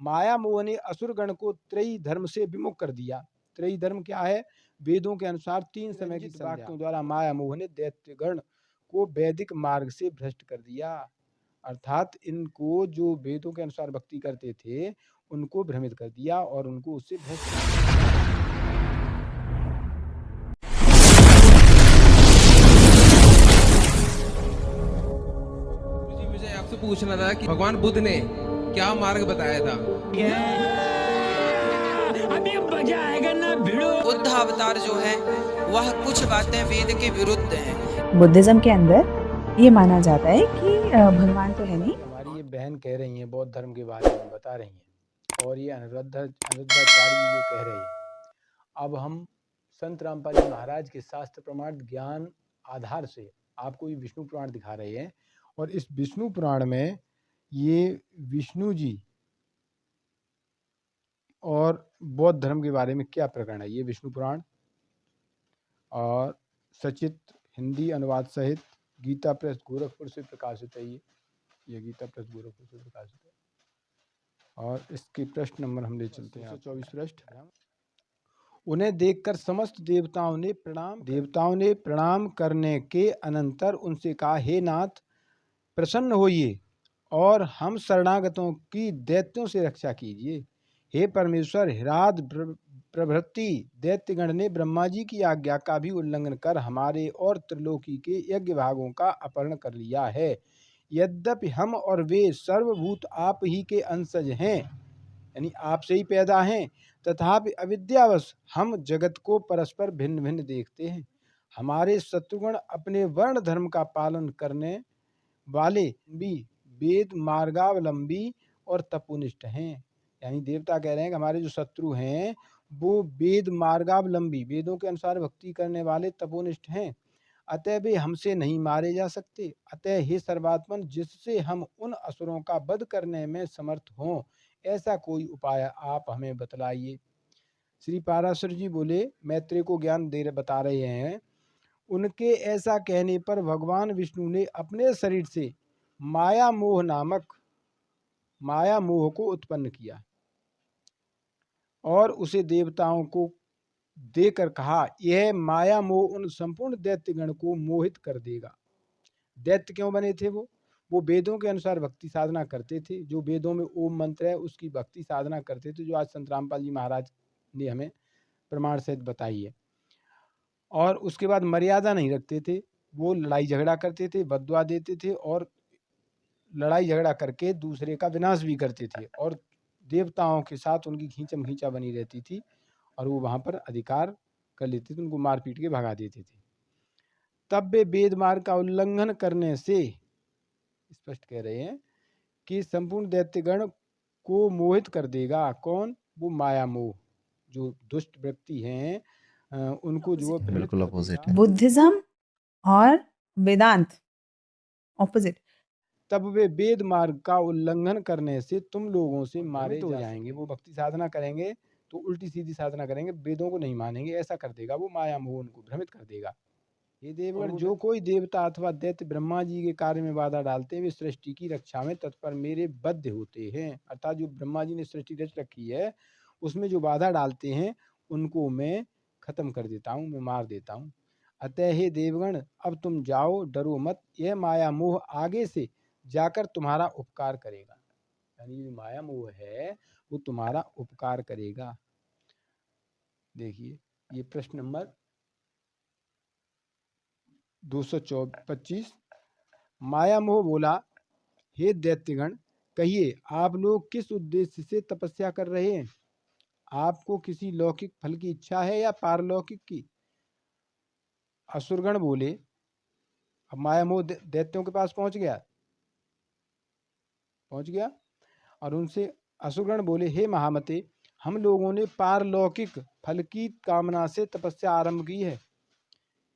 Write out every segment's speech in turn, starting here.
माया मोह ने असुरगण को त्रयी धर्म से विमुख कर दिया। त्रयी धर्म क्या है? वेदों के अनुसार 3 समय की वाक्यों द्वारा माया मोह ने दैत्यगण को वैदिक मार्ग से भ्रष्ट कर दिया। अर्थात इनको जो वेदों के अनुसार भक्ति करते थे उनको भ्रमित कर दिया और उनको उससे भ्रष्ट कर दिया। जी मुझे आपसे पूछना था कि भगवान बुद्ध ने क्या मार्ग बताया था? अभी मजा आएगा ना भिड़ो। बुद्ध अवतार जो है वह कुछ बातें वेद के विरुद्ध हैं। बुद्धिज्म के अंदर ये माना जाता है कि भगवान तो है नहीं। हमारी ये बहन कह रही हैं, बौद्ध धर्म के बारे में बता रही हैं और ये अनिरुद्धाचार्य ये कह रहे हैं। अब हम संत रामपाल जी महाराज के शास्त्र प्रमाण ज्ञान आधार से आपको ये विष्णु पुराण दिखा रहे हैं और इस विष्णु पुराण में ये विष्णु जी और बौद्ध धर्म के बारे में क्या प्रकरण है। ये विष्णु पुराण और सचित हिंदी अनुवाद सहित गीता प्रेस गोरखपुर से प्रकाशित है। ये गीता प्रेस गोरखपुर से प्रकाशित है और इसके प्रश्न नंबर हम ले चलते हैं 124 पृष्ठ। उन्हें देखकर समस्त देवताओं ने प्रणाम करने के अनंतर उनसे कहा, हे नाथ प्रसन्न होइए और हम शरणागतों की दैत्यों से रक्षा कीजिए। हे परमेश्वर, हिराद प्रभृति दैत्यगण ने ब्रह्मा जी की आज्ञा का भी उल्लंघन कर हमारे और त्रिलोकी के यज्ञ भागों का अपहरण कर लिया है। यद्यपि हम और वे सर्वभूत आप ही के अंशज हैं, यानी आपसे ही पैदा हैं, तथापि अविद्यावश हम जगत को परस्पर भिन्न भिन्न देखते हैं। हमारे शत्रुगण अपने वर्ण धर्म का पालन करने वाले भी वेद मार्गावलंबी और तपोनिष्ठ हैं। यानी देवता कह रहे हैं कि हमारे जो शत्रु हैं वो वेद मार्गावलंबी, वेदों के अनुसार भक्ति करने वाले तपोनिष्ठ हैं, अतः वे हमसे नहीं मारे जा सकते। अतः हे सर्वात्मन, जिससे हम उन असुरों का वध करने में समर्थ हों, ऐसा कोई उपाय आप हमें बतलाइए। श्री पाराशर जी बोले, मैत्रेय को ज्ञान बता रहे हैं। उनके ऐसा कहने पर भगवान विष्णु ने अपने शरीर से माया मोह को उत्पन्न किया और उसे देवताओं को देकर कहा, यह माया मोह उन संपूर्ण दैत्यगण को मोहित कर देगा। दैत्य क्यों बने थे? वो वेदों के अनुसार भक्ति साधना करते थे। जो वेदों में ओम मंत्र है उसकी भक्ति साधना करते थे, जो आज संत रामपाल जी महाराज ने हमें प्रमाण सहित बताई है। और उसके बाद मर्यादा नहीं रखते थे, वो लड़ाई झगड़ा करते थे, बददुआ देते थे और लड़ाई झगड़ा करके दूसरे का विनाश भी करते थे और देवताओं के साथ उनकी खींचम खींचा बनी रहती थी और वो वहां पर अधिकार कर लेते थे, उनको मार पीट के भगा देते थे। तब वे वेद मार्ग का उल्लंघन करने से स्पष्ट कह रहे हैं कि संपूर्ण दैत्यगण को मोहित कर देगा। कौन? वो माया मोह, जो दुष्ट व्यक्ति हैं उनको जो बिल्कुल अपोजिट है। बुद्धिज्म और वेदांत ऑपोजिट। तब वे वेद मार्ग का उल्लंघन करने से तुम लोगों से मारे हो जाएंगे। वो भक्ति साधना करेंगे तो उल्टी सीधी साधना करेंगे, वेदों को नहीं मानेंगे, ऐसा कर देगा वो माया मोह, उनको भ्रमित कर देगा। ये देवगण, जो कोई देवता अथवा दैत्य ब्रह्मा जी के कार्य में बाधा डालते हैं, वे सृष्टि की रक्षा में तत्पर मेरे बद्ध होते हैं। अर्थात जो ब्रह्मा जी ने सृष्टि रच रखी है उसमें जो बाधा डालते हैं उनको मैं खत्म कर देता हूँ, मैं मार देता हूँ। अतः हे देवगण, अब तुम जाओ, डरो मत, यह माया मोह आगे से जाकर तुम्हारा उपकार करेगा। यानी जो माया मोह है वो तुम्हारा उपकार करेगा। देखिए ये प्रश्न नंबर 225। माया मोह बोला, हे दैत्यगण, कहिए आप लोग किस उद्देश्य से तपस्या कर रहे हैं? आपको किसी लौकिक फल की इच्छा है या पारलौकिक की? असुरगण बोले, अब माया मोह दैत्यों के पास पहुंच गया और उनसे असुरगण बोले, हे महामते, हम लोगों ने पारलौकिक फल की कामना से तपस्या आरंभ की है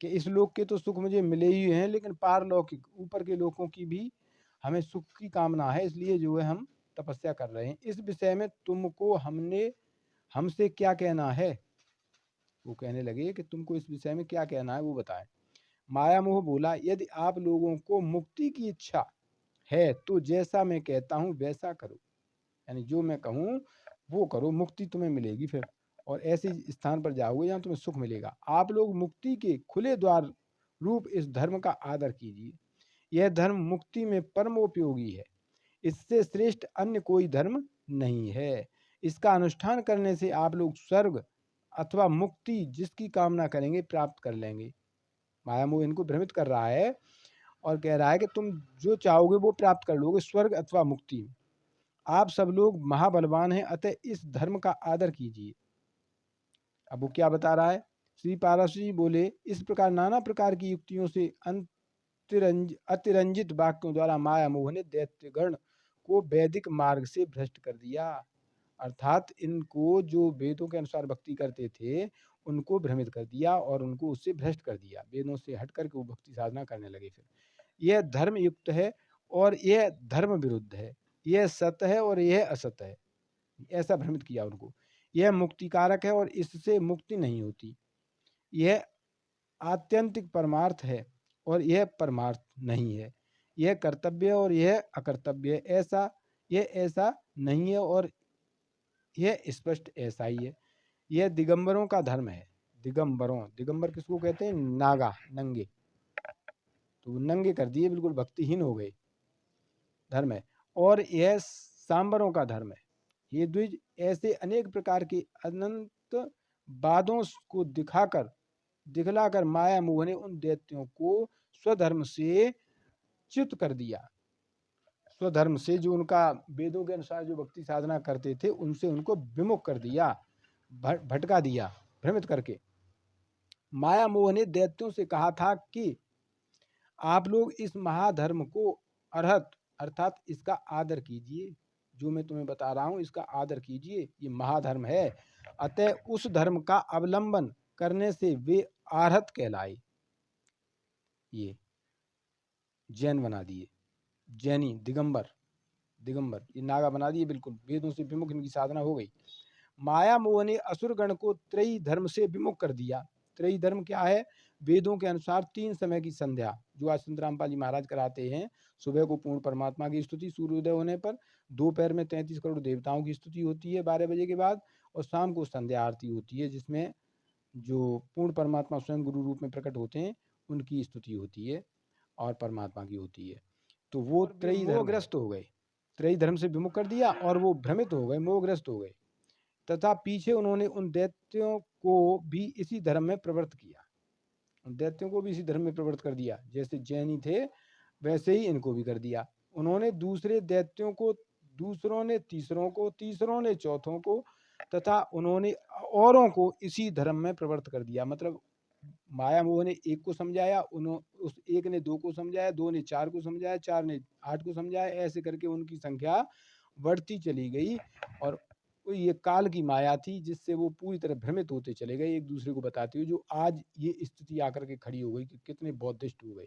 कि इस लोक के तो सुख मुझे मिले ही हैं, लेकिन पारलौकिक ऊपर के लोकों की भी हमें सुख की कामना है, इसलिए जो है हम तपस्या कर रहे हैं। इस विषय में तुमको हमसे क्या कहना है? वो कहने लगे कि तुमको इस विषय में क्या कहना है वो बताएं। माया मोह बोला, यदि आप लोगों को मुक्ति की इच्छा है तो जैसा मैं कहता हूं वैसा करो। यानी जो मैं कहूँ वो करो, मुक्ति तुम्हें मिलेगी फिर, और ऐसे स्थान पर जाओगे जहाँ तुम्हें सुख मिलेगा। आप लोग मुक्ति के खुले द्वार रूप इस धर्म का आदर कीजिए। यह धर्म मुक्ति में परमोपयोगी है। इससे श्रेष्ठ अन्य कोई धर्म नहीं है। इसका अनुष्ठान करने से आप लोग स्वर्ग अथवा मुक्ति जिसकी कामना करेंगे प्राप्त कर लेंगे। माया मोह इनको भ्रमित कर रहा है और कह रहा है कि तुम जो चाहोगे वो प्राप्त कर लोगे, स्वर्ग अथवा मुक्ति। आप सब लोग महाबलवान हैं, अतः इस धर्म का आदर कीजिए। अब वो क्या बता रहा है? श्री पारसी जी बोले, इस प्रकार नाना प्रकार की युक्तियों से अतिरंजित वाक्यों द्वारा माया मोह ने दैत्यगण को वैदिक मार्ग से भ्रष्ट कर दिया। अर्थात इनको जो वेदों के अनुसार भक्ति करते थे उनको भ्रमित कर दिया और उनको उससे भ्रष्ट कर दिया। वेदों से हट करके वो भक्ति साधना करने लगे। फिर यह धर्म युक्त है और यह धर्म विरुद्ध है, यह सत्य है और यह असत्य है, ऐसा भ्रमित किया उनको। यह मुक्तिकारक है और इससे मुक्ति नहीं होती। यह आत्यंतिक परमार्थ है और यह परमार्थ नहीं है। यह कर्तव्य और यह अकर्तव्य, यह ऐसा नहीं है और यह स्पष्ट ऐसा ही है। यह दिगंबरों का धर्म है। दिगंबर किसको कहते हैं? नागा, नंगे। तो नंगे कर दिए, बिल्कुल भक्तिहीन हो गए, धर्म है। और यह सांबरों का धर्म है। ये द्विज ऐसे अनेक प्रकार के अनंत वादों को दिखलाकर माया मोह ने उन दैत्यों को स्वधर्म से च्युत कर दिया। स्वधर्म से, जो उनका वेदों के अनुसार जो भक्ति साधना करते थे, उनसे उनको विमुख कर दिया, भटका दिया, भ्रमित करके। माया मोह ने दैत्यों से कहा था कि आप लोग इस महाधर्म को अर्थात इसका आदर कीजिए। जो मैं तुम्हें बता रहा हूं इसका आदर कीजिए, ये महाधर्म है। अतः उस धर्म का अवलंबन करने से वे आर्हत कहलाए। ये जैन बना दिए, जैनी, दिगंबर, ये नागा बना दिए, बिल्कुल वेदों से विमुख इनकी साधना हो गई। माया मोह ने असुरगण को त्रयी धर्म से विमुख कर दिया। त्रयी धर्म क्या है? वेदों के अनुसार 3 समय की संध्या, जो आज संत रामपाल जी महाराज कराते हैं। सुबह को पूर्ण परमात्मा की स्तुति सूर्योदय होने पर, दोपहर में 33 करोड़ देवताओं की स्तुति होती है 12 बजे के बाद, और शाम को संध्या आरती होती है जिसमें जो पूर्ण परमात्मा स्वयं गुरु रूप में प्रकट होते हैं उनकी स्तुति होती है और परमात्मा की होती है। तो वो त्रयी मोहग्रस्त हो गए, त्रयी धर्म से विमुख कर दिया और वो भ्रमित हो गए, मोहग्रस्त हो गए। तथा पीछे उन्होंने उन दैत्यों को भी इसी धर्म में प्रवृत्त किया, उन दैत्यों को भी इसी धर्म में प्रवृत्त कर दिया। जैसे जैनी थे वैसे ही इनको भी कर दिया। उन्होंने दूसरे दैत्यों को, दूसरों ने तीसरों को, तीसरों ने चौथों को, तथा उन्होंने औरों को इसी धर्म में प्रवृत्त कर दिया। मतलब माया मोह ने एक को समझाया, उस एक ने 2 को समझाया, 2 ने 4 को समझाया, 4 ने 8 को समझाया, ऐसे करके उनकी संख्या बढ़ती चली गई। और ये काल की माया थी जिससे वो पूरी तरह भ्रमित होते चले गए, एक दूसरे को बताते हुए, जो आज ये स्थिति आकर के खड़ी हो गई कि कितने बौद्धिस्ट हो गए।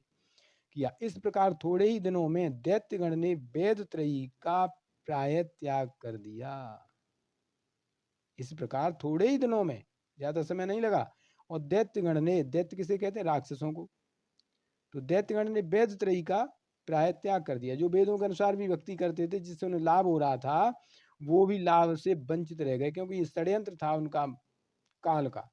किया इस प्रकार थोड़े ही दिनों में दैत्यगण ने वेद त्रयी का प्राय त्याग कर दिया। इस प्रकार थोड़े ही दिनों में, ज्यादा समय नहीं लगा, और दैत्यगण ने, दैत्य किसे कहते हैं? राक्षसों को। तो दैत्यगण ने वेद त्रयी का प्राय त्याग कर दिया। जो वेदों के अनुसार भी भक्ति करते थे, जिससे उन्हें लाभ हो रहा था, वो भी लाभ से वंचित रह गए, क्योंकि ये षड्यंत्र था उनका काल का,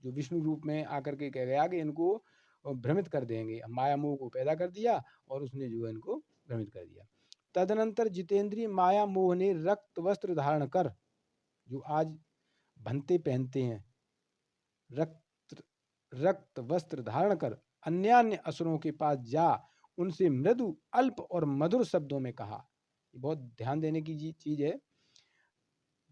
जो विष्णु रूप में आकर के कह गया कि इनको भ्रमित कर देंगे। माया मोह को पैदा कर दिया और उसने जो है इनको भ्रमित कर दिया। तदनंतर जितेंद्रिय माया मोह ने रक्त वस्त्र धारण कर, जो आज भंते पहनते हैं, रक्त वस्त्र धारण कर अन्यान्य असुरों के पास जा उनसे मृदु, अल्प और मधुर शब्दों में कहा। ये बहुत ध्यान देने की चीज है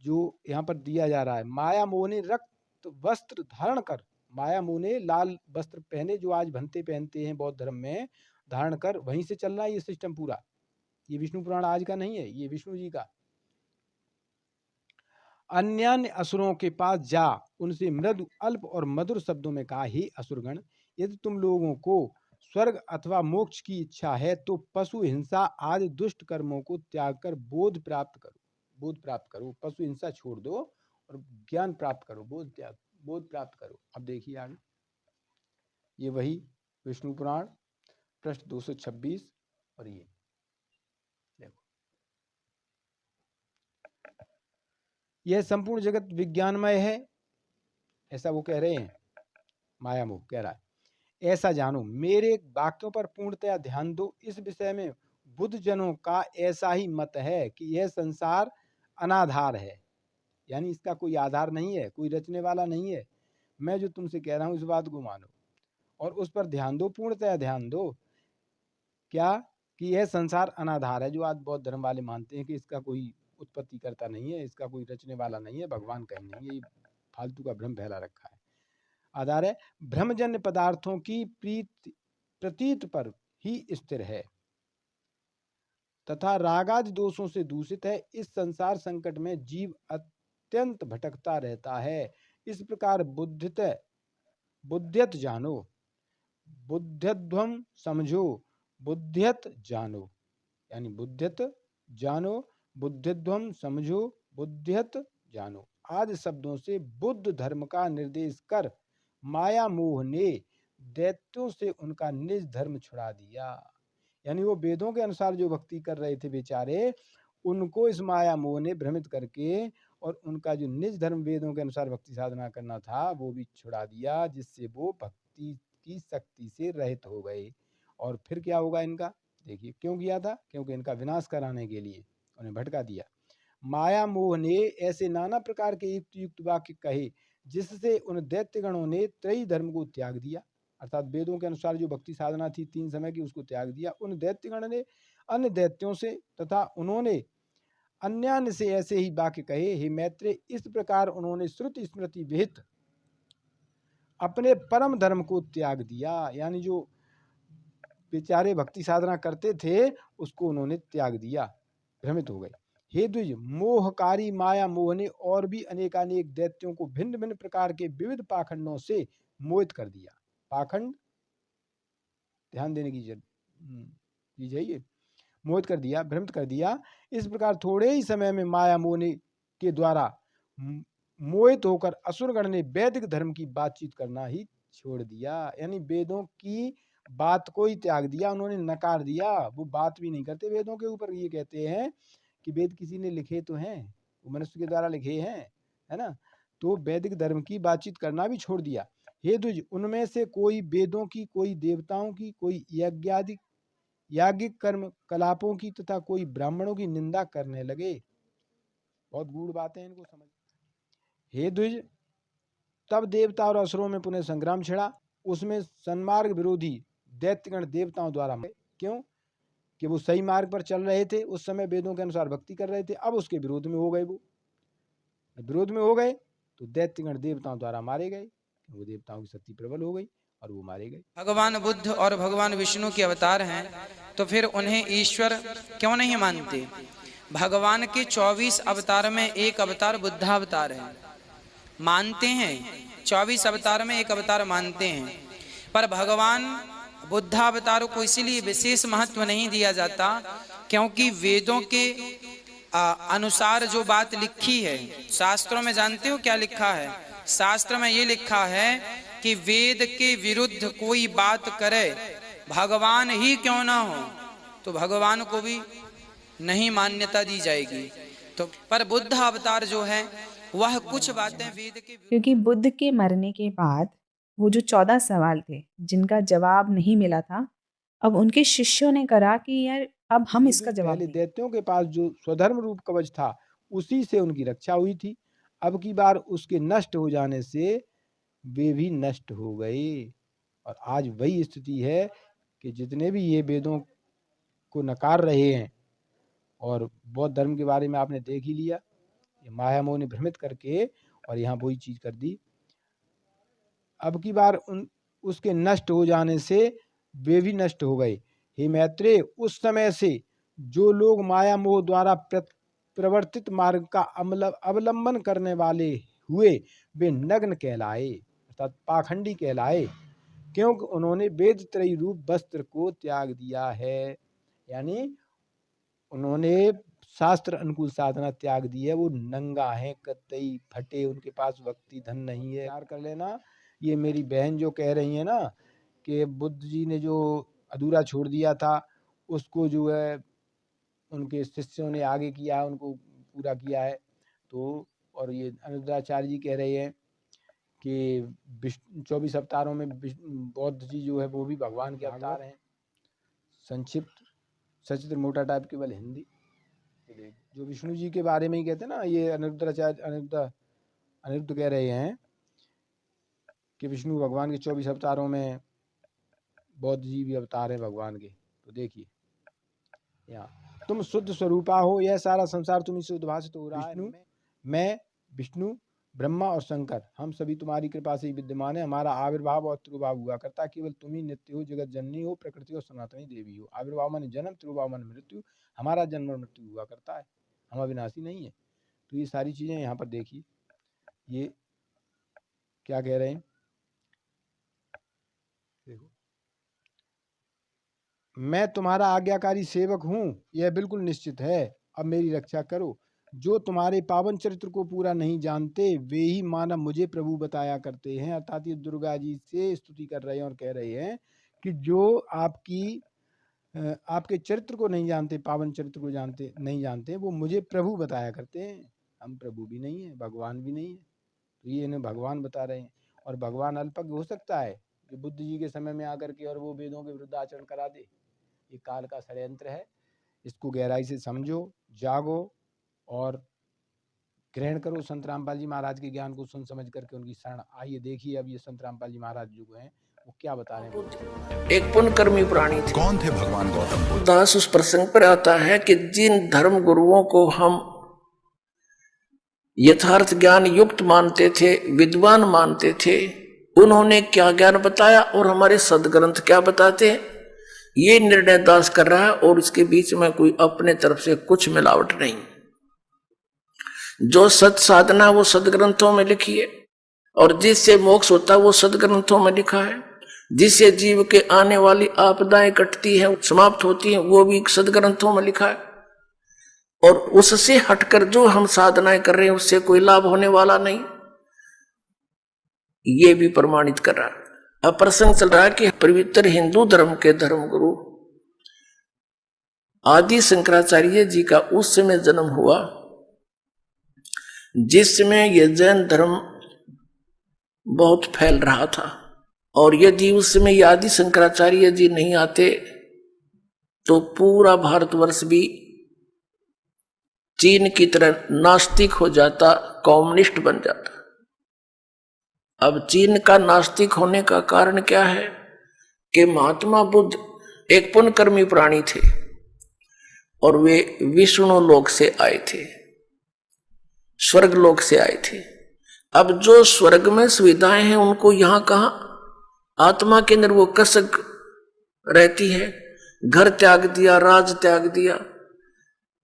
जो यहाँ पर दिया जा रहा है। माया मोह ने रक्त वस्त्र धारण कर, माया मोह ने लाल वस्त्र पहने, जो आज भंते पहनते हैं बौद्ध धर्म में, धारण कर, वहीं से चल रहा है ये सिस्टम पूरा। ये विष्णु पुराण आज का नहीं है, ये विष्णु जी का। अन्यान्य असुरों के पास जा उनसे मृदु, अल्प और मधुर शब्दों में कहा, हे असुरगण, यदि तुम लोगों को स्वर्ग अथवा मोक्ष की इच्छा है तो पशु हिंसा आदि दुष्ट कर्मों को त्याग कर बोध प्राप्त करो। पशु हिंसा छोड़ दो और ज्ञान प्राप्त करो, बोध प्राप्त करो। अब देखिए आगे, ये वही विष्णु पुराण पृष्ठ 226 और ये देखो, यह संपूर्ण जगत विज्ञानमय है, ऐसा वो कह रहे हैं, माया मोह कह रहा है। ऐसा जानो, मेरे वाक्यों पर पूर्णतया ध्यान दो। इस विषय में बुद्ध जनों का ऐसा ही मत है कि यह संसार अनाधार है, यानी इसका कोई आधार नहीं है, कोई रचने वाला नहीं है। मैं जो तुमसे कह रहा हूं इस बात को मानो और उस पर ध्यान दो, पूर्णतया ध्यान दो। क्या? कि यह संसार अनाधार है, जो आज बौद्ध धर्म वाले मानते हैं कि इसका कोई उत्पत्ति करता नहीं है, इसका कोई रचने वाला नहीं है, भगवान कहीं नहीं है, ये फालतू का भ्रम फैला रखा है। आधार है भ्रमजन्य पदार्थों की प्रतीत पर ही स्थिर है तथा रागादि दोषों से दूषित है। इस संसार संकट में जीव अत्यंत भटकता रहता है। इस प्रकार बुद्ध्यत जानो, बुद्ध्यध्वम समझो, बुद्ध्यत जानो, यानी बुद्ध्यत जानो, बुद्ध्यध्वम समझो, बुद्ध्यत जानो आदि शब्दों से बुद्ध धर्म का निर्देश कर माया मोह ने दैत्यों से उनका निज धर्म छुड़ा दिया। यानी वो वेदों के अनुसार जो भक्ति कर रहे थे बेचारे, उनको इस माया मोह ने भ्रमित करके और उनका जो निज धर्म वेदों के अनुसार भक्ति साधना करना था वो भी छुड़ा दिया, जिससे वो भक्ति की शक्ति से रहित हो गए। और फिर क्या होगा इनका, देखिए क्यों किया था, क्योंकि इनका विनाश कराने के लिए उन्हें भटका दिया। माया मोह ने ऐसे नाना प्रकार के युक्त युक्त वाक्य कहे जिससे उन दैत्यगणों ने त्रयी धर्म को त्याग दिया, अर्थात वेदों के अनुसार जो भक्ति साधना थी 3 समय की उसको त्याग दिया। उन दैत्यगण ने अन्य दैत्यों से तथा उन्होंने अन्यान्य से ऐसे ही वाक्य कहे। हे मैत्रेय, इस प्रकार उन्होंने श्रुति स्मृति विहित अपने परम धर्म को त्याग दिया, यानी जो बेचारे भक्ति साधना करते थे उसको उन्होंने त्याग दिया, भ्रमित हो गए। हे द्विज, मोहकारी माया मोह ने और भी अनेकानेक दैत्यों को भिन्न भिन्न प्रकार के विविध पाखंडों से मोहित कर दिया। पाखंड ध्यान देने की चाहिए, मोहित कर दिया, भ्रमित कर दिया। इस प्रकार थोड़े ही समय में माया मोह के द्वारा मोहित होकर असुरगण ने वैदिक धर्म की बातचीत करना ही छोड़ दिया, यानी वेदों की बात को ही त्याग दिया, उन्होंने नकार दिया, वो बात भी नहीं करते वेदों के ऊपर। ये कहते हैं कि वेद किसी ने लिखे तो हैं, वो मनुष्य के द्वारा लिखे हैं, है ना, तो वैदिक धर्म की बातचीत करना भी छोड़ दिया। हे द्विज, उनमें से कोई वेदों की, कोई देवताओं की, कोई याज्ञिक कर्म कलापों की तथा कोई ब्राह्मणों की निंदा करने लगे। बहुत गूढ़ बातें हैं, इनको समझ। हे द्विज, तब देवता और असुरों में पुनः संग्राम छिड़ा। उसमें सन्मार्ग विरोधी दैत्यगण देवताओं द्वारा, क्यों कि वो सही मार्ग पर चल रहे थे, उस समय वेदों के अनुसार भक्ति कर रहे थे, अब उसके विरोध में हो गए। वो विरोध में हो गए तो दैत्यगण देवताओं द्वारा मारे गए, वो देवताओं की शक्ति प्रबल हो गई और वो मारे गए। भगवान बुद्ध और भगवान विष्णु के अवतार हैं, तो फिर उन्हें ईश्वर क्यों नहीं मानते? भगवान के 24 अवतार में एक अवतार बुद्धावतार है, मानते हैं। 24 अवतार में एक अवतार मानते हैं, पर भगवान बुद्धावतारों को इसीलिए विशेष महत्व नहीं दिया जाता क्योंकि वेदों के अनुसार जो बात लिखी है शास्त्रों में, जानते हो क्या लिखा है? शास्त्र में ये लिखा है कि वेद के विरुद्ध कोई बात करे, भगवान ही क्यों ना हो, तो भगवान को भी नहीं मान्यता दी जाएगी। तो पर बुद्ध अवतार जो है वह कुछ बातें वेद के, क्योंकि बुद्ध के मरने के बाद वो जो 14 सवाल थे जिनका जवाब नहीं मिला था, अब उनके शिष्यों ने करा कि यार अब हम इसका जवाब पहले दें। दैत्यों के पास जो स्वधर्म रूप कवच था उसी से उनकी रक्षा हुई थी, अब की बार उसके नष्ट हो जाने से वे भी नष्ट हो गए। और आज वही स्थिति है कि जितने भी ये वेदों को नकार रहे हैं, और बौद्ध धर्म के बारे में आपने देख ही लिया, ये माया मोह ने भ्रमित करके और यहाँ वही चीज कर दी। अब की बार उसके नष्ट हो जाने से वे भी नष्ट हो गए। हे मैत्रेय, उस समय से जो लोग माया मोह द्वारा प्रवर्तित मार्ग का अवलंबन करने वाले हुए वे नग्न कहलाए, अर्थात पाखंडी कहलाए, क्योंकि उन्होंने वेद त्रयी रूप वस्त्र को त्याग दिया है, यानी उन्होंने शास्त्र अनुकूल साधना त्याग दी है, वो नंगा है, कतई फटे, उनके पास भक्ति धन नहीं है। यार कर लेना, ये मेरी बहन जो कह रही है ना कि बुद्ध जी ने जो अधूरा छोड़ दिया था उसको जो है उनके शिष्यों ने आगे किया है, उनको पूरा किया है, तो और ये अनिरुद्धाचार्य जी कह रहे हैं कि 24 अवतारों में बौद्ध जी जो है वो भी भगवान के अवतार हैं। संक्षिप्त सचित्र मोटा टाइप केवल हिंदी। जो विष्णु जी के बारे में ही कहते हैं ना, ये अनिरुद्ध कह रहे हैं कि विष्णु भगवान के 24 अवतारों में बौद्ध जी भी अवतार हैं भगवान के। तो देखिए यहाँ, तुम शुद्ध स्वरूपा हो, यह सारा संसार तुम्हीं से उद्भासित हो रहा है। मैं विष्णु, ब्रह्मा और शंकर, हम सभी तुम्हारी कृपा से ही विद्यमान है। हमारा आविर्भाव और तिरुभाव हुआ करता, केवल तुम ही नित्य हो, जगत जननी हो, प्रकृति और सनातनी देवी हो। आविर्भाव माने जन्म, तिरुभाव माने मृत्यु, हमारा जन्म और मृत्यु हुआ करता है, हम अविनाशी नहीं है। तो ये सारी चीजें यहाँ पर देखिए, ये क्या कह रहे हैं, देखो, मैं तुम्हारा आज्ञाकारी सेवक हूँ, यह बिल्कुल निश्चित है। अब मेरी रक्षा करो। जो तुम्हारे पावन चरित्र को पूरा नहीं जानते वे ही मानव मुझे प्रभु बताया करते हैं। अर्थात ये दुर्गा जी से स्तुति कर रहे हैं और कह रहे हैं कि जो आपके चरित्र को नहीं जानते, पावन चरित्र को नहीं जानते, वो मुझे प्रभु बताया करते हैं। हम प्रभु भी नहीं है, भगवान भी नहीं है, तो ये इन्हें भगवान बता रहे हैं। और भगवान अल्पज्ञ हो सकता है कि बुद्ध जी के समय में आकर के और वो वेदों के विरुद्ध आचरण करा दे। ये काल का षड्यंत्र है, इसको गहराई से समझो, जागो और ग्रहण करो संत रामपाल जी महाराज के ज्ञान को सुन समझ करके उनकी शरण। आइए देखिए अब ये संत रामपाल जी महाराज जो हैं वो क्या बता रहे हैं। एक पुण्यकर्मी प्राणी थे। कौन थे भगवान गौतम बुद्ध? दास उस प्रसंग पर आता है कि जिन धर्म गुरुओं को हम यथार्थ ज्ञान युक्त मानते थे, विद्वान मानते थे, उन्होंने क्या ज्ञान बताया और हमारे सदग्रंथ क्या बताते हैं, ये निर्णय दास कर रहा है। और इसके बीच में कोई अपने तरफ से कुछ मिलावट नहीं। जो सत साधना वो सदग्रंथों में लिखी है, और जिससे मोक्ष होता है वो सदग्रंथों में लिखा है। जिससे जीव के आने वाली आपदाएं कटती है, समाप्त होती है, वो भी सदग्रंथों में लिखा है। और उससे हटकर जो हम साधनाएं कर रहे हैं उससे कोई लाभ होने वाला नहीं, ये भी प्रमाणित कर रहा है। अब प्रसंग चल रहा है कि पवित्र हिंदू धर्म के धर्मगुरु आदि शंकराचार्य जी का उस समय जन्म हुआ जिस समय यह जैन धर्म बहुत फैल रहा था। और यदि उस समय आदि शंकराचार्य जी नहीं आते तो पूरा भारतवर्ष भी चीन की तरह नास्तिक हो जाता, कम्युनिस्ट बन जाता। अब चीन का नास्तिक होने का कारण क्या है कि महात्मा बुद्ध एक पुण्यकर्मी प्राणी थे और वे विष्णु लोक से आए थे, स्वर्ग लोक से आए थे। अब जो स्वर्ग में सुविधाएं हैं उनको यहां कहां, आत्मा के अंदर वो कसक रहती है। घर त्याग दिया, राज त्याग दिया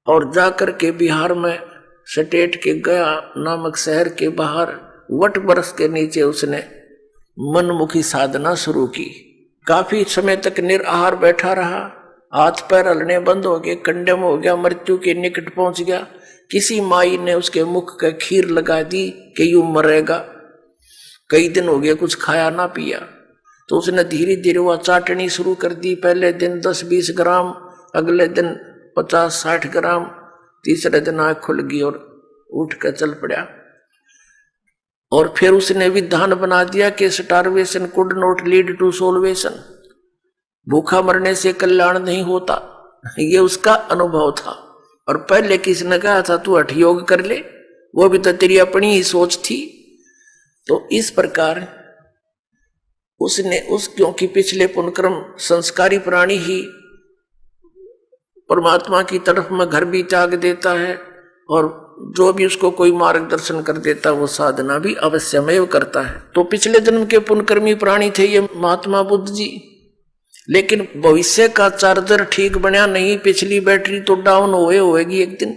और जाकर के बिहार में सटेट के गया नामक शहर के बाहर वट वृक्ष के नीचे उसने मनमुखी साधना शुरू की। काफी समय तक निराहार बैठा रहा, हाथ पैर हलने बंद हो गए, कंडम हो गया, मृत्यु के निकट पहुंच गया। किसी माई ने उसके मुख का खीर लगा दी कि यूं मरेगा। कई दिन हो गए कुछ खाया ना पिया, तो उसने धीरे धीरे वह चाटनी शुरू कर दी। पहले दिन 10-20 ग्राम, अगले दिन 50-60 ग्राम, तीसरे दिन आँख खुल गई और उठ कर चल पड़ा। और फिर उसने विधान बना दिया कि starvation could not lead to salvation, भूखा मरने से कल्याण नहीं होता। ये उसका अनुभव था। और पहले किसने कहा था तू हठ योग कर ले, वो भी तो तेरी अपनी ही सोच थी। तो इस प्रकार उसने क्योंकि पिछले पुनक्रम संस्कारी प्राणी ही परमात्मा की तरफ में घर भी त्याग देता है और जो भी उसको कोई मार्गदर्शन कर देता वो साधना भी अवश्यमेव करता है। तो पिछले जन्म के पुण्यकर्मी प्राणी थे ये महात्मा बुद्ध जी, लेकिन भविष्य का चार्जर ठीक बना नहीं, पिछली बैटरी तो डाउन होएगी एक दिन।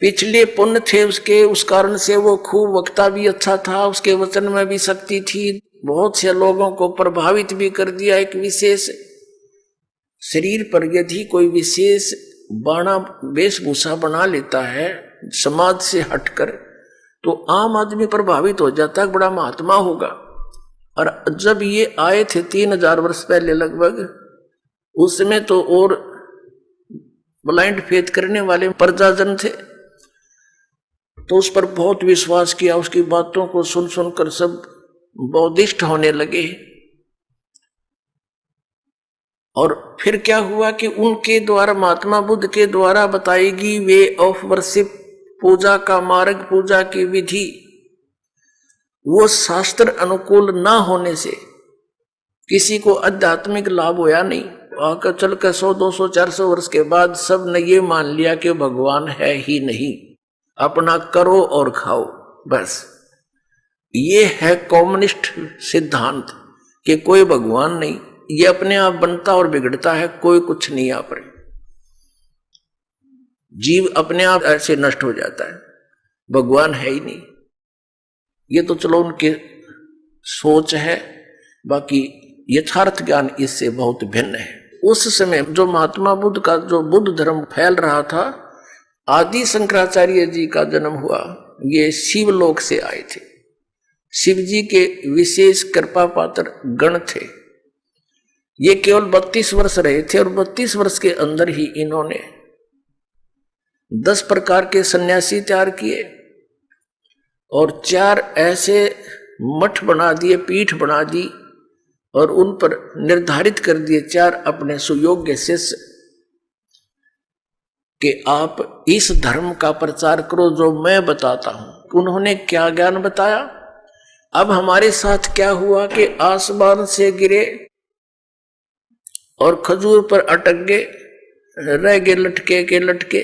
पिछले पुण्य थे उसके, उस कारण से वो खूब वक्ता भी अच्छा था, उसके वचन में भी शक्ति थी, बहुत से लोगों को प्रभावित भी कर दिया। एक विशेष शरीर पर यदि कोई विशेष बाणा वेशभूषा बना लेता है समाज से हटकर, तो आम आदमी प्रभावित हो जाता है, बड़ा महात्मा होगा। और जब ये आए थे 3000 वर्ष पहले लगभग, उस समय तो और ब्लाइंड फेथ करने वाले प्रजाजन थे। तो उस पर बहुत विश्वास किया, उसकी बातों को सुन सुनकर सब बौद्धिष्ट होने लगे। और फिर क्या हुआ कि उनके द्वारा, महात्मा बुद्ध के द्वारा बताएगी वे ऑफ वर्शिप, पूजा का मार्ग, पूजा की विधि, वो शास्त्र अनुकूल ना होने से किसी को आध्यात्मिक लाभ होया नहीं। आकर चलकर 100, 200, 400 वर्ष के बाद सब ने ये मान लिया कि भगवान है ही नहीं, अपना करो और खाओ बस। ये है कम्युनिस्ट सिद्धांत कि कोई भगवान नहीं, ये अपने आप बनता और बिगड़ता है, कोई कुछ नहीं आप रहे, जीव अपने आप ऐसे नष्ट हो जाता है, भगवान है ही नहीं। ये तो चलो उनके सोच है, बाकी यथार्थ ज्ञान इससे बहुत भिन्न है। उस समय जो महात्मा बुद्ध का जो बुद्ध धर्म फैल रहा था, आदि शंकराचार्य जी का जन्म हुआ, ये शिवलोक से आए थे, शिव जी के विशेष कृपा पात्र गण थे। ये केवल 32 वर्ष रहे थे और 32 वर्ष के अंदर ही इन्होंने 10 प्रकार के सन्यासी तैयार किए और 4 ऐसे मठ बना दिए, पीठ बना दी और उन पर निर्धारित कर दिए 4 अपने सुयोग्य शिष्य कि आप इस धर्म का प्रचार करो जो मैं बताता हूं। उन्होंने क्या ज्ञान बताया? अब हमारे साथ क्या हुआ कि आसमान से गिरे और खजूर पर अटक गए, रह गए लटके के लटके,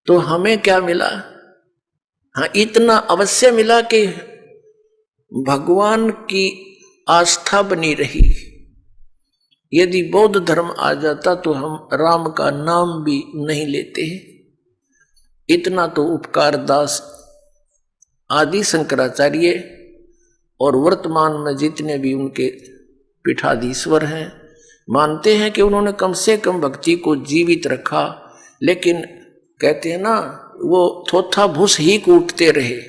तो हमें क्या मिला? हाँ, इतना अवश्य मिला कि भगवान की आस्था बनी रही। यदि बौद्ध धर्म आ जाता तो हम राम का नाम भी नहीं लेते हैं। इतना तो उपकार दास आदि शंकराचार्य और वर्तमान में जितने भी उनके पीठाधीश्वर हैं मानते हैं कि उन्होंने कम से कम भक्ति को जीवित रखा, लेकिन कहते हैं ना, वो थोथा भूस ही कूटते रहे।